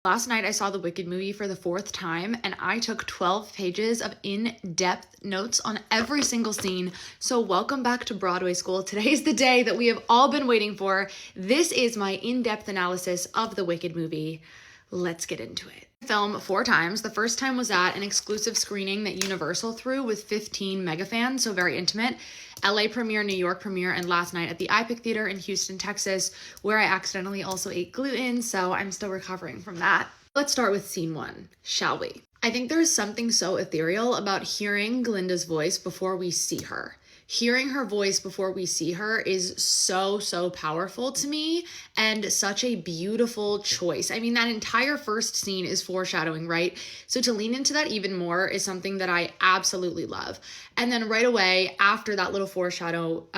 Last night I saw the Wicked movie for the fourth time and I took 12 pages of in-depth notes on every single scene. So welcome back to Broadway School. Today's the day that we have all been waiting for. This is my in-depth analysis of the Wicked movie. Let's get into it. Film 4 times. The first time was at an exclusive screening that Universal threw with 15 mega fans, so very intimate. LA premiere, New York premiere, and last night at the IPIC Theater in Houston, Texas, where I accidentally also ate gluten, so I'm still recovering from that. Let's start with scene 1, shall we? I think there's something so ethereal about hearing Glinda's voice before we see her. Hearing her voice before we see her is so powerful to me and such a beautiful choice. I mean, that entire first scene is foreshadowing, right? So to lean into that even more is something that I absolutely love. And then right away after that little foreshadow,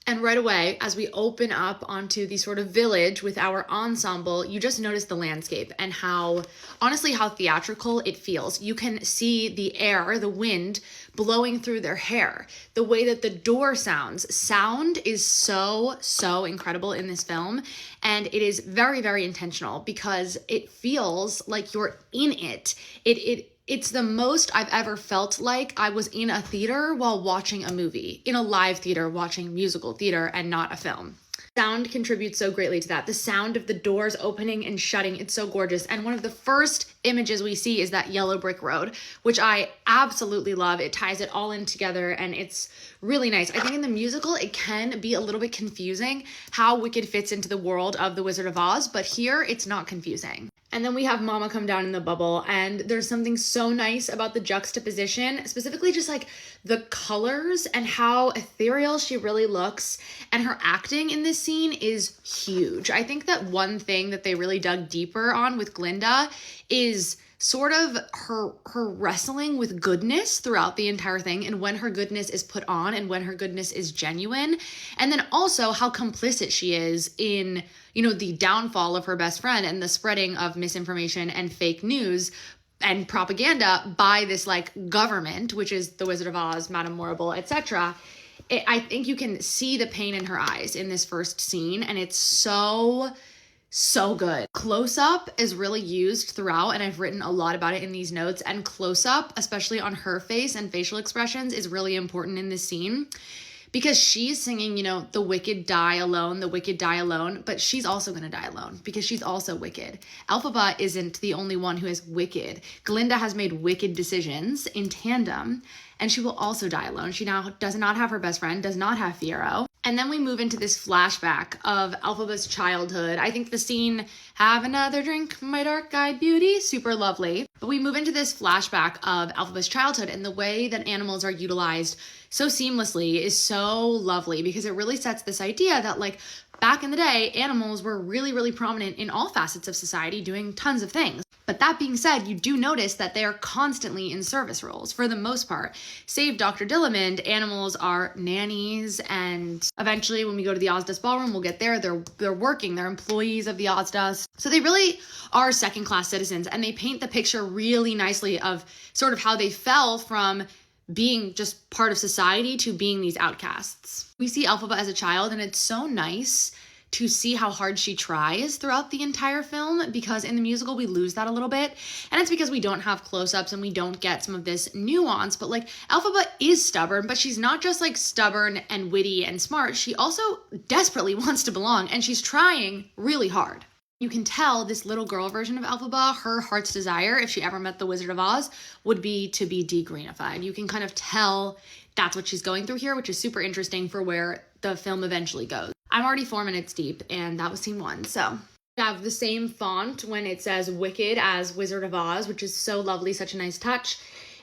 and right away, as we open up onto the sort of village with our ensemble, you just notice the landscape and how theatrical it feels. You can see the air, the wind blowing through their hair, the way that the door sounds. Sound is so incredible in this film, and it is very intentional because it feels like you're in it. It's the most I've ever felt like I was in a theater while watching a movie, in a live theater watching musical theater and not a film. Sound contributes so greatly to that. The sound of the doors opening and shutting, it's so gorgeous. And one of the first images we see is that yellow brick road, which I absolutely love. It ties it all in together and it's really nice. I think in the musical, it can be a little bit confusing how Wicked fits into the world of The Wizard of Oz, but here it's not confusing. And then we have Mama come down in the bubble, and there's something so nice about the juxtaposition, specifically just like the colors and how ethereal she really looks. And her acting in this scene is huge. I think that one thing that they really dug deeper on with Glinda is sort of her wrestling with goodness throughout the entire thing, and when her goodness is put on and when her goodness is genuine, and then also how complicit she is in, the downfall of her best friend and the spreading of misinformation and fake news and propaganda by this government, which is the Wizard of Oz, Madame Morrible, etc. I think you can see the pain in her eyes in this first scene, and it's so good. Close-up is really used throughout, and I've written a lot about it in these notes, and close-up, especially on her face and facial expressions, is really important in this scene because she's singing, the wicked die alone, but she's also going to die alone because she's also wicked. Elphaba isn't the only one who is wicked. Glinda has made wicked decisions in tandem, and she will also die alone. She now does not have her best friend, does not have Fiyero. And then we move into this flashback of Elphaba's childhood. I think the scene, have another drink, my dark-eyed beauty, super lovely. But we move into this flashback of Elphaba's childhood, and the way that animals are utilized so seamlessly is so lovely because it really sets this idea that back in the day, animals were really prominent in all facets of society doing tons of things. But that being said, you do notice that they are constantly in service roles for the most part. Save Dr. Dillamond, animals are nannies, and eventually when we go to the Ozdust Ballroom, we'll get there, they're working, they're employees of the Ozdust. So they really are second-class citizens, and they paint the picture really nicely of sort of how they fell from being just part of society to being these outcasts. We see Elphaba as a child, and it's so nice to see how hard she tries throughout the entire film, because in the musical we lose that a little bit, and it's because we don't have close-ups and we don't get some of this nuance. But Elphaba is stubborn, but she's not just stubborn and witty and smart. She also desperately wants to belong, and she's trying really hard. You can tell this little girl version of Elphaba, her heart's desire, if she ever met the Wizard of Oz, would be to be de-greenified. You can kind of tell that's what she's going through here, which is super interesting for where the film eventually goes. I'm already 4 minutes deep, and that was scene 1, so. We have the same font when it says Wicked as Wizard of Oz, which is so lovely, such a nice touch.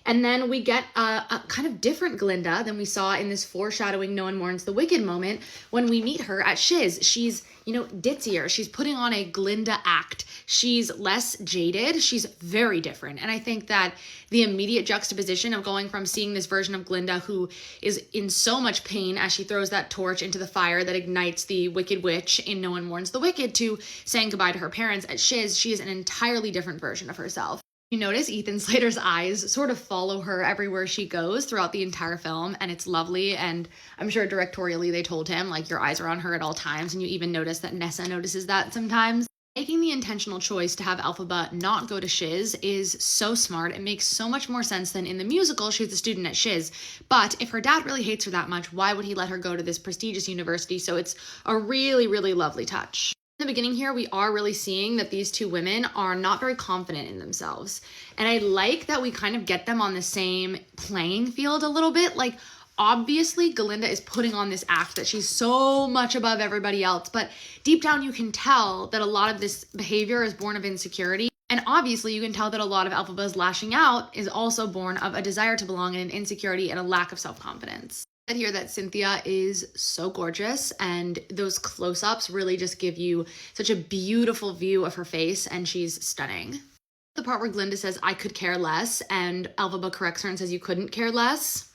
And then we get a kind of different Glinda than we saw in this foreshadowing No One Mourns the Wicked moment when we meet her at Shiz. She's, ditzier. She's putting on a Glinda act. She's less jaded. She's very different. And I think that the immediate juxtaposition of going from seeing this version of Glinda who is in so much pain as she throws that torch into the fire that ignites the Wicked Witch in No One Mourns the Wicked to saying goodbye to her parents at Shiz, she is an entirely different version of herself. You notice Ethan Slater's eyes sort of follow her everywhere she goes throughout the entire film, and it's lovely, and I'm sure directorially they told him, your eyes are on her at all times, and you even notice that Nessa notices that sometimes. Making the intentional choice to have Elphaba not go to Shiz is so smart. It makes so much more sense than in the musical, she's a student at Shiz. But if her dad really hates her that much, why would he let her go to this prestigious university? So it's a really, really lovely touch. In the beginning here, we are really seeing that these two women are not very confident in themselves. And I like that we kind of get them on the same playing field a little bit. Like, obviously, Galinda is putting on this act that she's so much above everybody else, but deep down you can tell that a lot of this behavior is born of insecurity. And obviously you can tell that a lot of Elphaba's lashing out is also born of a desire to belong and an insecurity and a lack of self-confidence. I hear that Cynthia is so gorgeous, and those close-ups really just give you such a beautiful view of her face, and she's stunning. The part where Glinda says, "I could care less," and Elphaba corrects her and says, "You couldn't care less,"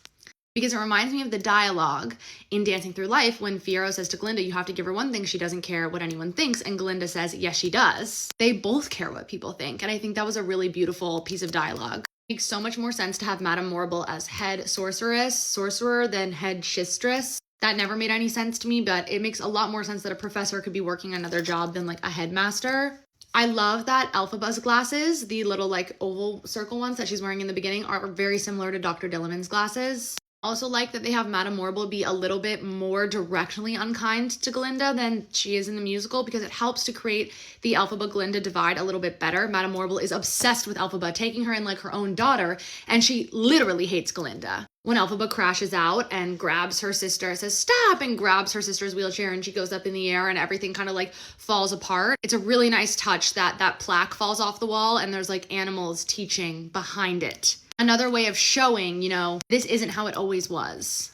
because it reminds me of the dialogue in Dancing Through Life when Fiyero says to Glinda, you have to give her one thing, she doesn't care what anyone thinks, and Glinda says, yes, she does. They both care what people think, and I think that was a really beautiful piece of dialogue. It makes so much more sense to have Madame Morrible as head sorcerer than head shistress. That never made any sense to me, but it makes a lot more sense that a professor could be working another job than like a headmaster. I love that Elphaba's glasses, the little like oval circle ones that she's wearing in the beginning, are very similar to Dr. Dillamond's glasses. Also like that they have Madame Morrible be a little bit more directionally unkind to Galinda than she is in the musical, because it helps to create the Elphaba-Galinda divide a little bit better. Madame Morrible is obsessed with Elphaba, taking her in like her own daughter, and she literally hates Galinda. When Elphaba crashes out and grabs her sister, says stop, and grabs her sister's wheelchair, and she goes up in the air and everything kind of like falls apart. It's a really nice touch that that plaque falls off the wall and there's like animals teaching behind it. Another way of showing, you know, this isn't how it always was.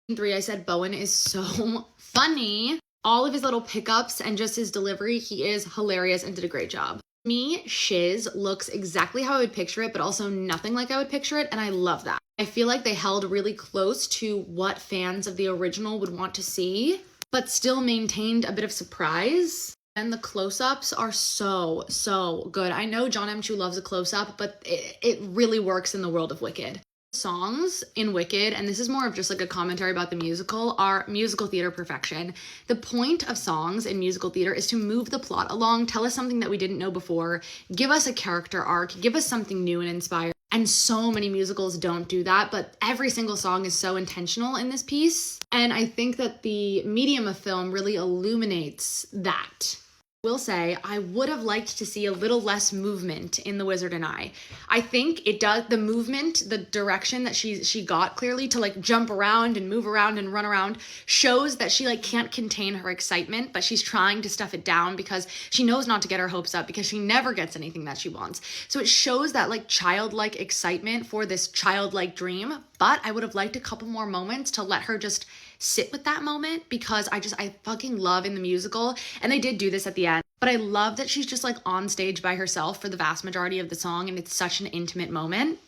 In 3, I said Bowen is so funny. All of his little pickups and just his delivery, he is hilarious and did a great job. To me, Shiz looks exactly how I would picture it, but also nothing like I would picture it, and I love that. I feel like they held really close to what fans of the original would want to see, but still maintained a bit of surprise. And the close-ups are so, so good. I know John M. Chu loves a close-up, but it really works in the world of Wicked. Songs in Wicked, and this is more of just like a commentary about the musical, are musical theater perfection. The point of songs in musical theater is to move the plot along, tell us something that we didn't know before, give us a character arc, give us something new and inspiring. And so many musicals don't do that, but every single song is so intentional in this piece. And I think that the medium of film really illuminates that. Will say I would have liked to see a little less movement in The Wizard and I. I think it does, the movement, the direction that she got clearly to like jump around and move around and run around shows that she like can't contain her excitement, but she's trying to stuff it down because she knows not to get her hopes up, because she never gets anything that she wants. So it shows that like childlike excitement for this childlike dream, but I would have liked a couple more moments to let her just sit with that moment, because I fucking love in the musical, and they did do this at the end, but I love that she's just like on stage by herself for the vast majority of the song, and it's such an intimate moment.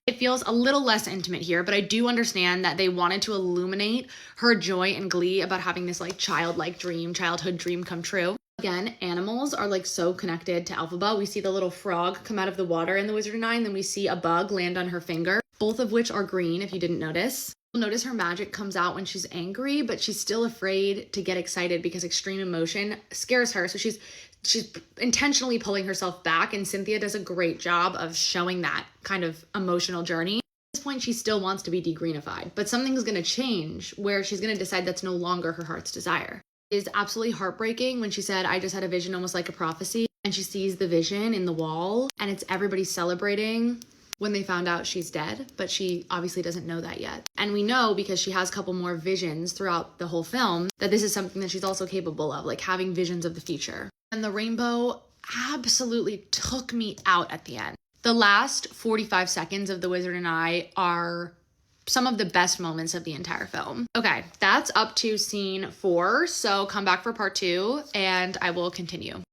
It feels a little less intimate here, but I do understand that they wanted to illuminate her joy and glee about having this like childhood dream come true. Again, animals are like so connected to Elphaba. We see the little frog come out of the water in The Wizard and I, and then we see a bug land on her finger, both of which are green if you didn't notice. Notice her magic comes out when she's angry, but she's still afraid to get excited because extreme emotion scares her. So she's intentionally pulling herself back, and Cynthia does a great job of showing that kind of emotional journey. At this point, she still wants to be degreenified, but something's going to change where she's going to decide that's no longer her heart's desire. It is absolutely heartbreaking when she said, I just had a vision almost like a prophecy, and she sees the vision in the wall, and it's everybody celebrating when they found out she's dead, but she obviously doesn't know that yet. And we know, because she has a couple more visions throughout the whole film, that this is something that she's also capable of, like having visions of the future. And the rainbow absolutely took me out at the end. The last 45 seconds of The Wizard and I are some of the best moments of the entire film. Okay, that's up to scene 4, so come back for part 2 and I will continue.